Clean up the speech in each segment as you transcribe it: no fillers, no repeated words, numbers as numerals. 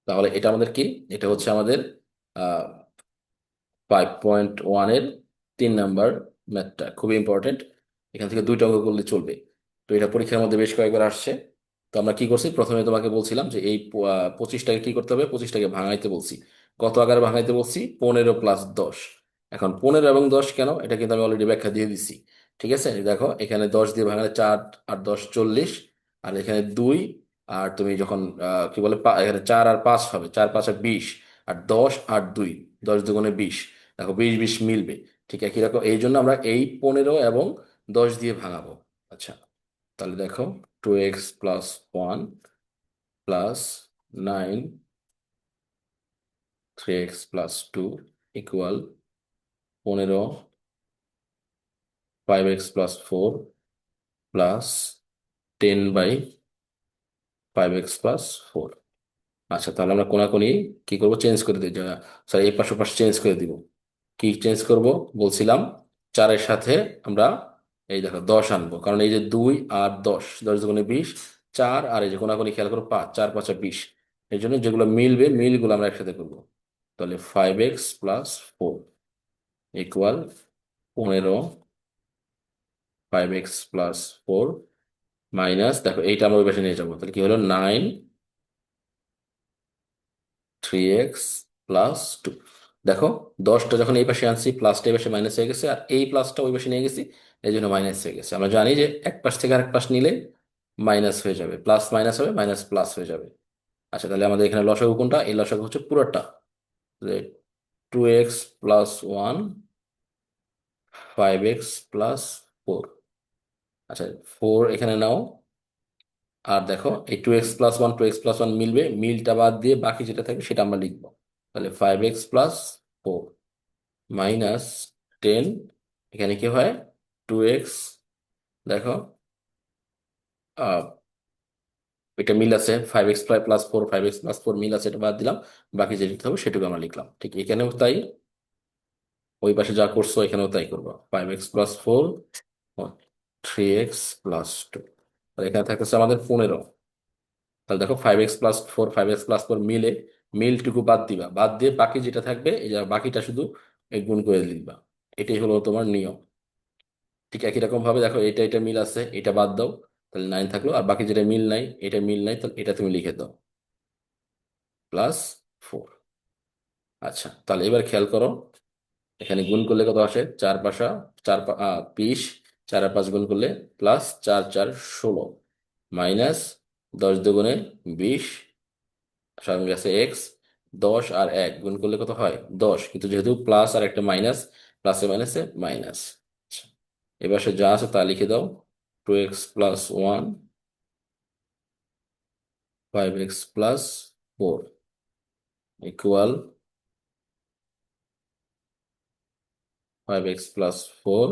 তাহলে এটা আমাদের কি, এটা হচ্ছে আমাদের 5.1-এর 3 নাম্বার ম্যাথটা, খুবই ইম্পর্টেন্ট। এখান থেকে দুইটা অঙ্ক করলে চলবে। তো এটা পরীক্ষার মধ্যে বেশ কয়েকবার আসছে। তো আমরা কি করছি, প্রথমে তোমাকে বলছিলাম যে এই 25টাকে কি করতে হবে, 25টাকে ভাঙাইতে বলছি। কত আকারে ভাঙাইতে বলছি, 15+10। এখন 15 এবং 10 কেন, এটা কিন্তু আমি অলরেডি ব্যাখ্যা দিয়ে দিছি। ঠিক আছে, দেখো এখানে 10 দিয়ে ভাঙালে 4 আর 10 40, আর এখানে 2। আর তুমি যখন কি বলে এখানে 4 আর 5 হবে, 4 5 আর 20, আর 10 আর 2, 10 দুগুণে 20। দেখো 20 20 মিলবে। ঠিক একই রকম, এই জন্য আমরা এই 15 এবং 10 দিয়ে ভাঙাবো। আচ্ছা, তাহলে দেখো 2x+1 + 9, 3x+2 equal 15, 5x+4 plus 10/5x+4। আচ্ছা, তাহলে আমরা কোনাকুনি কি করবো, চেঞ্জ করে দিই, সরি এই পাশ ও পাশ চেঞ্জ করে দিব। কি চেঞ্জ করব বলছিলাম, 4-এর সাথে আমরা এই দেখো 10 আনবো, কারণ এই যে 2 আর 10, 10 দুগুণে 20। 4 আর এই যে কোনাকুনি খেয়াল করো 5, 4 5 আর 20। এই জন্য যেগুলো মিলবে মিলগুলো আমরা একসাথে করবো। তাহলে 5x+4 ইকুয়াল 15, 5x+4 মাইনাস, দেখো এইটা আমরা ওই পাশে নিয়ে যাবো, তাহলে কি হলো 9, 3x+2। দেখো 10টা যখন এই পাশে আনছি, প্লাসটা এই পাশে মাইনাস হয়ে গেছে, আর এই প্লাসটা ওই পাশে নিয়ে গেছি, এই জন্য মাইনাস হয়ে গেছে। আমরা জানি যে এক পাশ থেকে আরেক পাশ নিলে মাইনাস হয়ে যাবে, প্লাস মাইনাস হবে, মাইনাস প্লাস হয়ে যাবে। আচ্ছা, তাহলে আমাদের এখানে লসাগু কোনটা, এই লসাগু হচ্ছে পুরোটা। 2x+1, 5x+4। আচ্ছা, 4 এখানে নাও। আর দেখো এই 2x+1 মিলবে, মিলটা বাদ দিয়ে বাকি যেটা থাকবে সেটা আমরা লিখবো। তাহলে 5x+4 মাইনাস 10, এখানে কি হয় 2x। দেখো আহ, এটা মিল আছে, 5x+4, 5x+4 মিল আছে, এটা বাদ দিলাম। বাকি যেটা লিখতে হবে সেটুকু আমরা লিখলাম। ঠিক এখানেও তাই, ওই পাশে যা করছো এখানেও তাই করবো, 5x+4, 3x+2। আর এখানে থাকতেছে আমাদের 15। তাহলে দেখো 5x+4, 5x+4 মিলে মিলটুকু বাদ দিবা, বাদ দিয়ে বাকি যেটা থাকবে এই যে বাকিটা শুধু এই গুণ করে দিবা। এটাই হলো তোমার নিয়ম। ঠিক একই রকম ভাবে দেখো এটা এটা মিল আছে, এটা বাদ দাও, তাহলে 9 থাকলো। আর বাকি যেটা মিল নাই, এটা মিল নাই, তাহলে এটা তুমি লিখে দাও, +4। আচ্ছা, তাহলে এবার খেয়াল করো, এখানে গুণ করলে কত আসে, 20। 4 আর 5 গুণ করলে +4 4 16, মাইনাস 10 দুগুণে 20, সঙ্গে আছে এক্স। 10 আর 1 গুণ করলে কত হয়, 10, কিন্তু যেহেতু প্লাস আর একটা মাইনাস, প্লাসে মাইনাসে মাইনাস। এবার সে যা আছে তা লিখে দাও, 2x+1, 5x+4 ইকুয়াল 5x+4।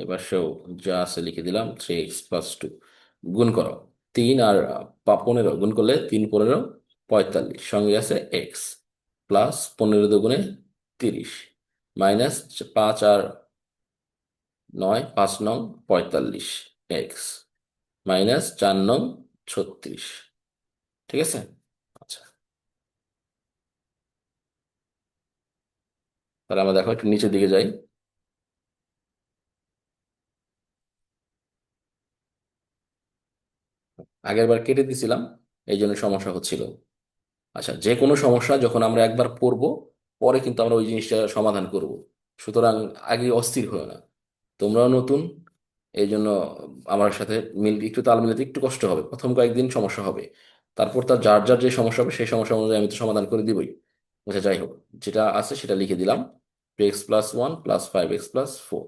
এবার সেও যা আছে লিখে দিলাম, 3x+2 গুণ করো। 3 আর 15 গুণ করলে 3 15 45, সঙ্গে আছে এক্স, প্লাস 15 দুগুণে 30, মাইনাস 5 আর 9, 5 নং 45 এক্স, মাইনাস 4 নং 36। ঠিক আছে। আচ্ছা, তাহলে আমরা দেখো একটু নিচের দিকে যাই। আগের বার কেটে দিছিলাম, এই জন্য সমস্যা হচ্ছিল। আচ্ছা, যে কোনো সমস্যা যখন আমরা একবার পড়বো, পরে কিন্তু আমরা ওই জিনিসটা সমাধান করব। সুতরাং আগে অস্থির হয়ে না। তোমরাও নতুন, এই জন্য আমার সাথে একটু তাল মিলাতে একটু কষ্ট হবে, প্রথম কয়েকদিন সমস্যা হবে। তারপর তার যার যার যে সমস্যা হবে সেই সমস্যা অনুযায়ী আমি তো সমাধান করে দিবই। আচ্ছা, যাই হোক, যেটা আছে সেটা লিখে দিলাম, 2x+1 + 5x+4।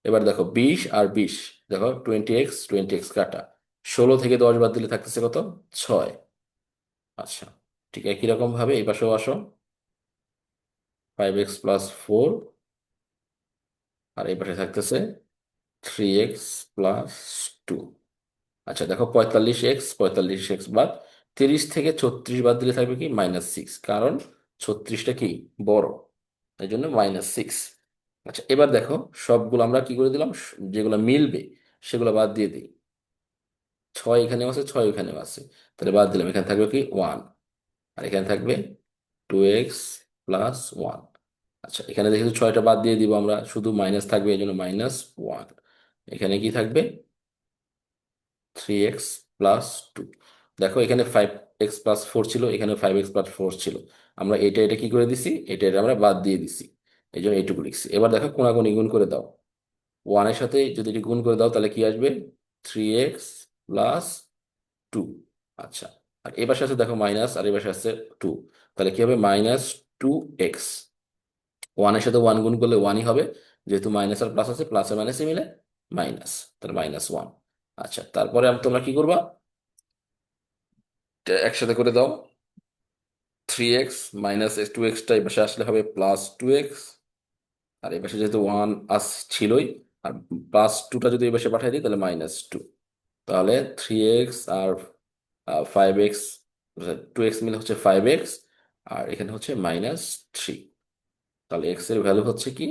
এবার দেখো 20 আর 20, দেখো 20x 20x কাটা, 16 থেকে 10 বাদ দিলে থাকতেছে কত, 6। আচ্ছা, ঠিক একই রকম ভাবে এই পাশেও আসো, 5x+4, আর এই পাশে থাকতেছে 3x+2। আচ্ছা, দেখো 45x বাদ, 30 থেকে 36 বাদ দিলে থাকবে কি, -6, কারণ 36টা কি বড়, এই জন্য -6। আচ্ছা, এবার দেখো সবগুলো আমরা কি করে দিলাম, যেগুলো মিলবে সেগুলো বাদ দিয়ে দিই। 6 এখানেও আছে, 6 এখানেও আছে, তাহলে বাদ দিলাম, এখানে থাকবে কি 1। আর এখানে থাকবে 2x+1। আচ্ছা, এখানে যেহেতু 6টা বাদ দিয়ে দিব আমরা, শুধু মাইনাস থাকবে, এই জন্য -1। এখানে কি থাকবে? 3x+2। দেখো এখানে 5x+4 ছিল, এখানে 5x+4 ছিল। আমরা এটা এটা কি করে দিছি, এটা আমরা বাদ দিয়ে দিছি, এই জন্য এইটুকু লিখছি। এবার দেখো কোনাকুনি গুণ করে দাও। 1-এর সাথে যদি এটি গুণ করে দাও তাহলে কি আসবে? 3x+2। আচ্ছা, আর এবার সাথে দেখো মাইনাস, আর এবার সাথে 2, তাহলে কি হবে? -2x। 1-এর সাথে 1 গুণ করলে 1ই হবে, যেহেতু মাইনাস আর প্লাস আছে, প্লাস আর মাইনাসে মিলে মাইনাস, তাহলে -1। আচ্ছা, তারপরে তোমরা কি করবা? এটা একসাথে করে দাও। 3x -2xটা এই পাশে আসলে হবে +2x। আর এই পাশে যেহেতু 1 ছিলই, আর +2টা যদি এই পাশে পাঠিয়ে দিই তাহলে -2। তাহলে 3x আর 5x, 2x মিলে হচ্ছে 5x, আর এখানে হচ্ছে -3। তাহলে x এর ভ্যালু হচ্ছে কি?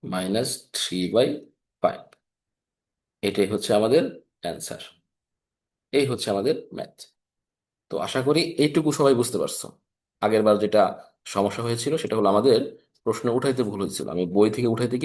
-3/5। এটাই হচ্ছে আমাদের অ্যান্সার। এই হচ্ছে আমাদের ম্যাথ। তো আশা করি এইটুকু সবাই বুঝতে পারছো। আগের বার যেটা সমস্যা হয়েছিল সেটা হলো আমাদের প্রশ্ন উঠাইতে ভুল হয়েছিল, আমি বই থেকে উঠাইতে